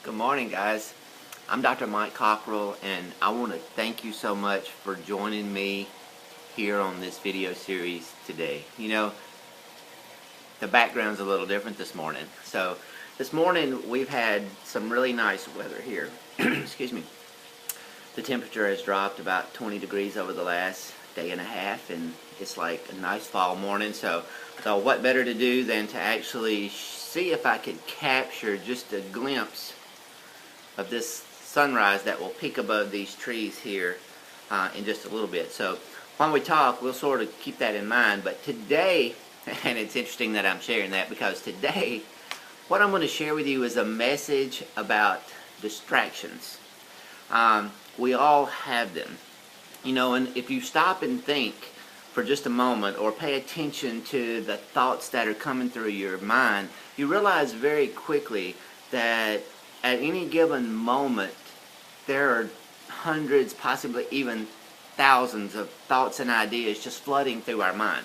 Good morning, guys. I'm Dr. Mike Cockrell, and I want to thank you so much for joining me here on this video series today. You know, the background's a little different this morning. So, this morning we've had some really nice weather here. Excuse me. The temperature has dropped about 20 degrees over the last day and a half, and it's like a nice fall morning. So what better to do than to actually see if I could capture just a glimpse of this sunrise that will peek above these trees here in just a little bit. So when we talk, we'll sort of keep that in mind. But today, and it's interesting that I'm sharing that, because today what I'm going to share with you is a message about distractions. We all have them, you know, and if you stop and think for just a moment or pay attention to the thoughts that are coming through your mind, you realize very quickly that at any given moment there are hundreds, possibly even thousands of thoughts and ideas just flooding through our mind.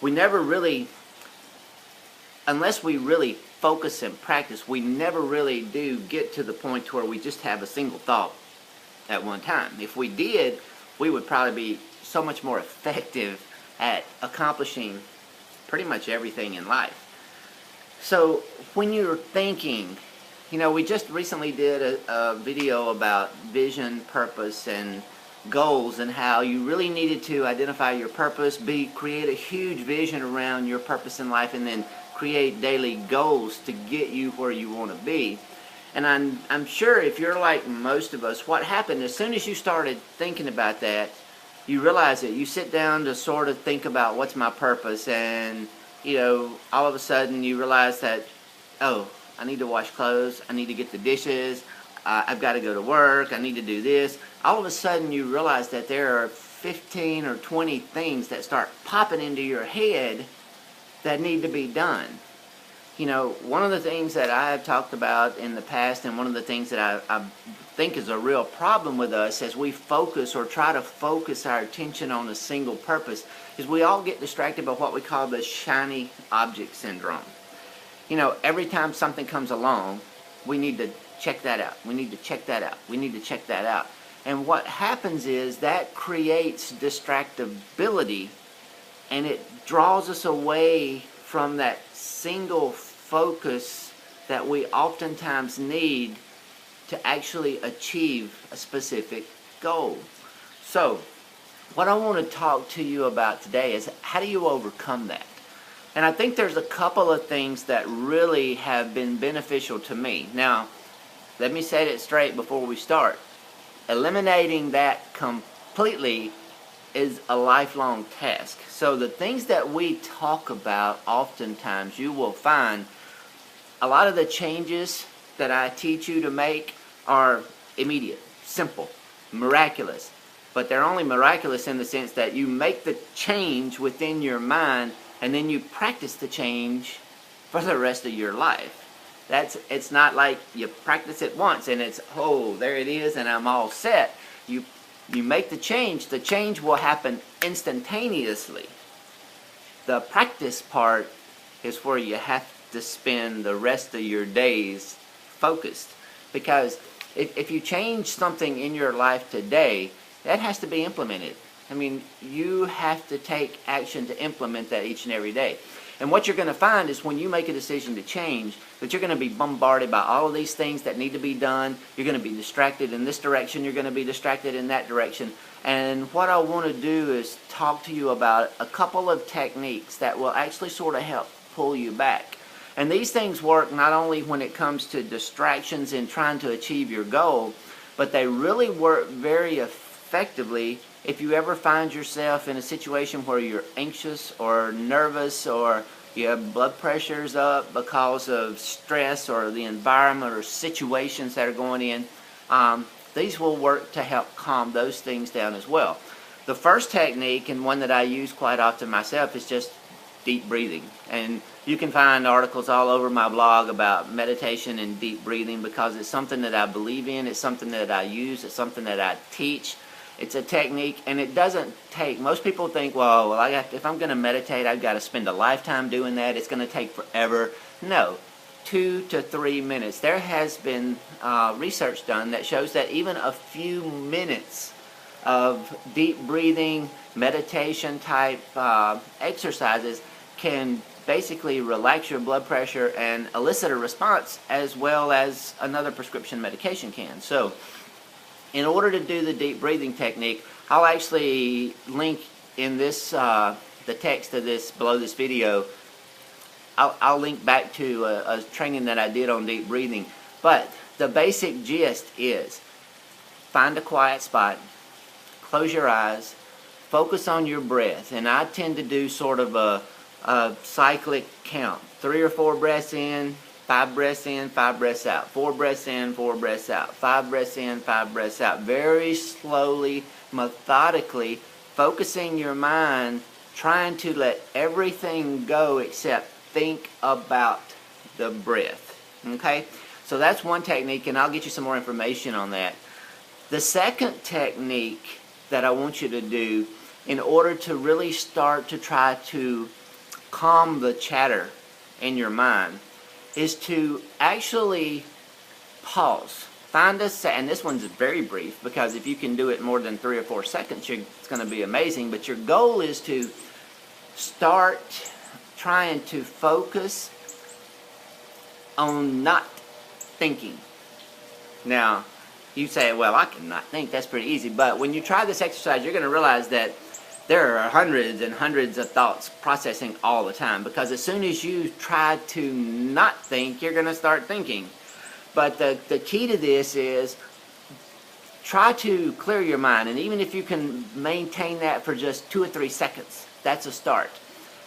We never really, unless we really focus and practice, we never really do get to the point where we just have a single thought at one time. If we did, we would probably be so much more effective at accomplishing pretty much everything in life. So when you're thinking, you know, we just recently did a video about vision, purpose, and goals, and how you really needed to identify your purpose, create a huge vision around your purpose in life, and then create daily goals to get you where you want to be. And I'm sure if you're like most of us, what happened as soon as you started thinking about that, you realize that you sit down to sort of think about what's my purpose, and you know, all of a sudden you realize that, oh, I need to wash clothes, I need to get the dishes, I've got to go to work, I need to do this. All of a sudden you realize that there are 15 or 20 things that start popping into your head that need to be done. You know, one of the things that I have talked about in the past, and one of the things that I think is a real problem with us as we focus or try to focus our attention on a single purpose, is we all get distracted by what we call the shiny object syndrome. You know, every time something comes along, we need to check that out. We need to check that out. We need to check that out. And what happens is that creates distractibility, and it draws us away from that single focus that we oftentimes need to actually achieve a specific goal. So, what I want to talk to you about today is how do you overcome that? And I think there's a couple of things that really have been beneficial to me. Now, let me set it straight before we start. Eliminating that completely is a lifelong task. So the things that we talk about, oftentimes you will find a lot of the changes that I teach you to make are immediate, simple, miraculous. But they're only miraculous in the sense that you make the change within your mind, and then you practice the change for the rest of your life. It's not like you practice it once and it's, oh, there it is and I'm all set. You make the change will happen instantaneously. The practice part is where you have to spend the rest of your days focused. Because if you change something in your life today, that has to be implemented. I mean, you have to take action to implement that each and every day. And what you're going to find is when you make a decision to change, that you're going to be bombarded by all of these things that need to be done. You're going to be distracted in this direction. You're going to be distracted in that direction. And what I want to do is talk to you about a couple of techniques that will actually sort of help pull you back. And these things work not only when it comes to distractions in trying to achieve your goal, but they really work very effectively if you ever find yourself in a situation where you're anxious or nervous, or you have blood pressures up because of stress or the environment or situations that are going in, these will work to help calm those things down as well. The first technique, and one that I use quite often myself, is just deep breathing. And you can find articles all over my blog about meditation and deep breathing, because it's something that I believe in, it's something that I use, it's something that I teach. It's a technique, and it doesn't take, most people think, well, if I'm going to meditate, I've got to spend a lifetime doing that, it's going to take forever. No, 2 to 3 minutes. There has been research done that shows that even a few minutes of deep breathing, meditation type exercises can basically relax your blood pressure and elicit a response as well as another prescription medication can. So in order to do the deep breathing technique, I'll actually link in this the text of this below this video. I'll link back to a training that I did on deep breathing. But the basic gist is find a quiet spot, close your eyes, focus on your breath. And I tend to do sort of a cyclic count. 3 or 4 breaths in, 5 breaths in, 5 breaths out. 4 breaths in, 4 breaths out. 5 breaths in, 5 breaths out. Very slowly, methodically, focusing your mind, trying to let everything go except think about the breath. Okay? So that's one technique, and I'll get you some more information on that. The second technique that I want you to do in order to really start to try to calm the chatter in your mind is to actually pause. Find a and this one's very brief, because if you can do it more than 3 or 4 seconds, it's going to be amazing. But your goal is to start trying to focus on not thinking. Now, you say, well, I cannot think. That's pretty easy. But when you try this exercise, you're going to realize that there are hundreds and hundreds of thoughts processing all the time. Because as soon as you try to not think, you're going to start thinking. But the key to this is try to clear your mind. And even if you can maintain that for just 2 or 3 seconds, that's a start.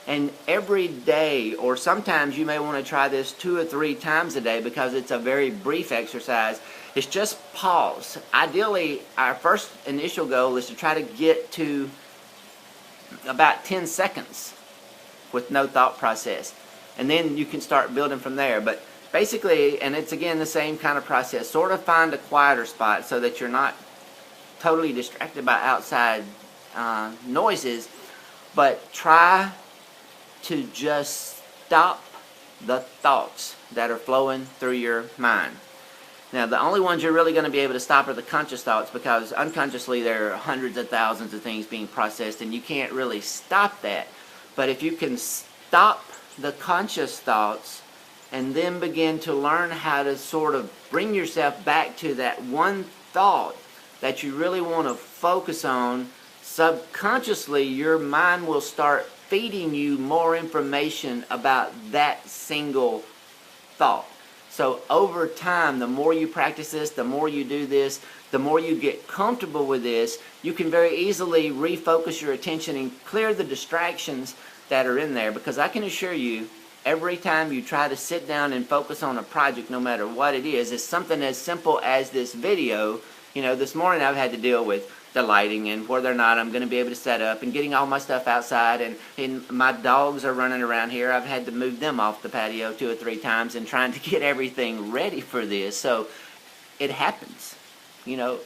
And every day, or sometimes you may want to try this 2 or 3 times a day because it's a very brief exercise, is just pause. Ideally, our first initial goal is to try to get to about 10 seconds with no thought process. And then you can start building from there. But basically, and it's again the same kind of process, sort of find a quieter spot so that you're not totally distracted by outside noises, but try to just stop the thoughts that are flowing through your mind. Now, the only ones you're really going to be able to stop are the conscious thoughts, because unconsciously there are hundreds of thousands of things being processed and you can't really stop that. But if you can stop the conscious thoughts and then begin to learn how to sort of bring yourself back to that one thought that you really want to focus on, subconsciously your mind will start feeding you more information about that single thought. So over time, the more you practice this, the more you do this, the more you get comfortable with this, you can very easily refocus your attention and clear the distractions that are in there. Because I can assure you, every time you try to sit down and focus on a project, no matter what it is, it's something as simple as this video. You know, this morning I've had to deal with the lighting and whether or not I'm going to be able to set up and getting all my stuff outside, and my dogs are running around here. I've had to move them off the patio 2 or 3 times and trying to get everything ready for this. So it happens. You know,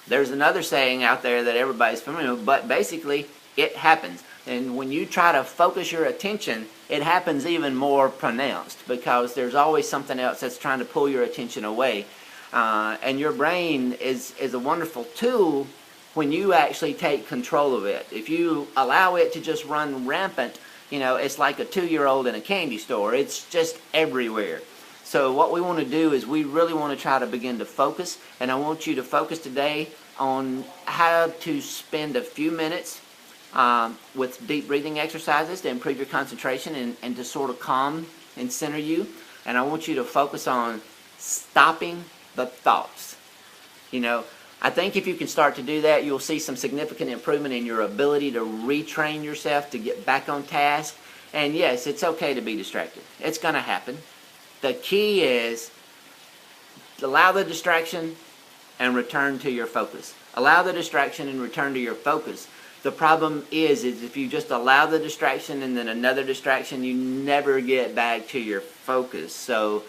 there's another saying out there that everybody's familiar with, but basically it happens. And when you try to focus your attention, it happens even more pronounced, because there's always something else that's trying to pull your attention away. And your brain is a wonderful tool when you actually take control of it. If you allow it to just run rampant, you know, it's like a 2-year-old in a candy store. It's just everywhere. So what we want to do is we really want to try to begin to focus. And I want you to focus today on how to spend a few minutes with deep breathing exercises to improve your concentration and to sort of calm and center you. And I want you to focus on stopping the thoughts. You know, I think if you can start to do that, you'll see some significant improvement in your ability to retrain yourself to get back on task. And yes, it's okay to be distracted. It's going to happen. The key is allow the distraction and return to your focus. Allow the distraction and return to your focus. The problem is if you just allow the distraction and then another distraction, you never get back to your focus. So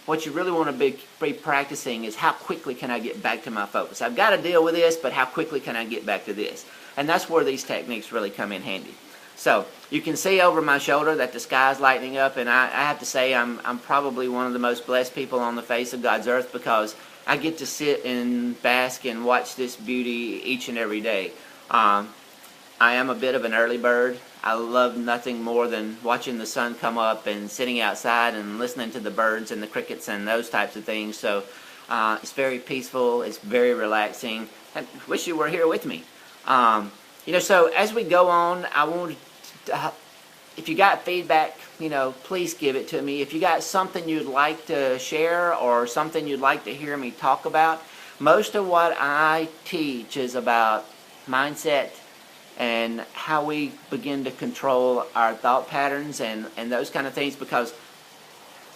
what you really want to be practicing is how quickly can I get back to my focus. I've got to deal with this, but how quickly can I get back to this? And that's where these techniques really come in handy. So you can see over my shoulder that the sky's lightening up, and I have to say I'm probably one of the most blessed people on the face of God's earth, because I get to sit and bask and watch this beauty each and every day. I am a bit of an early bird. I love nothing more than watching the sun come up and sitting outside and listening to the birds and the crickets and those types of things. So it's very peaceful. It's very relaxing. I wish you were here with me. So as we go on, I want to, if you got feedback, please give it to me. If you got something you'd like to share or something you'd like to hear me talk about, most of what I teach is about mindset and how we begin to control our thought patterns and those kind of things, because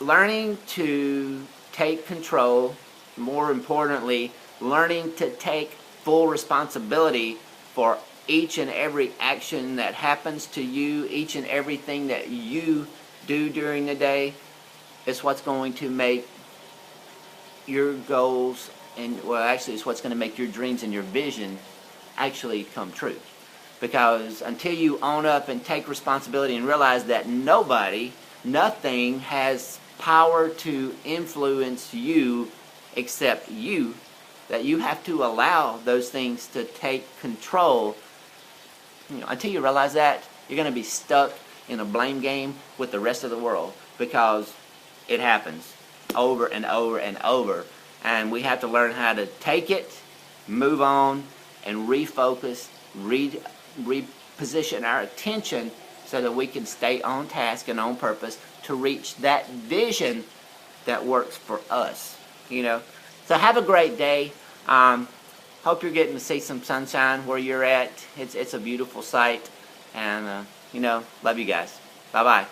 learning to take control, more importantly, learning to take full responsibility for each and every action that happens to you, each and everything that you do during the day, is what's going to make your goals, and actually it's what's going to make your dreams and your vision actually come true. Because until you own up and take responsibility and realize that nothing has power to influence you except you, that you have to allow those things to take control, until you realize that, you're going to be stuck in a blame game with the rest of the world, because it happens over and over and over. And we have to learn how to take it, move on, and refocus, reposition our attention so that we can stay on task and on purpose to reach that vision that works for us. So have a great day. Hope you're getting to see some sunshine where you're at. It's a beautiful sight, and love you guys. Bye bye.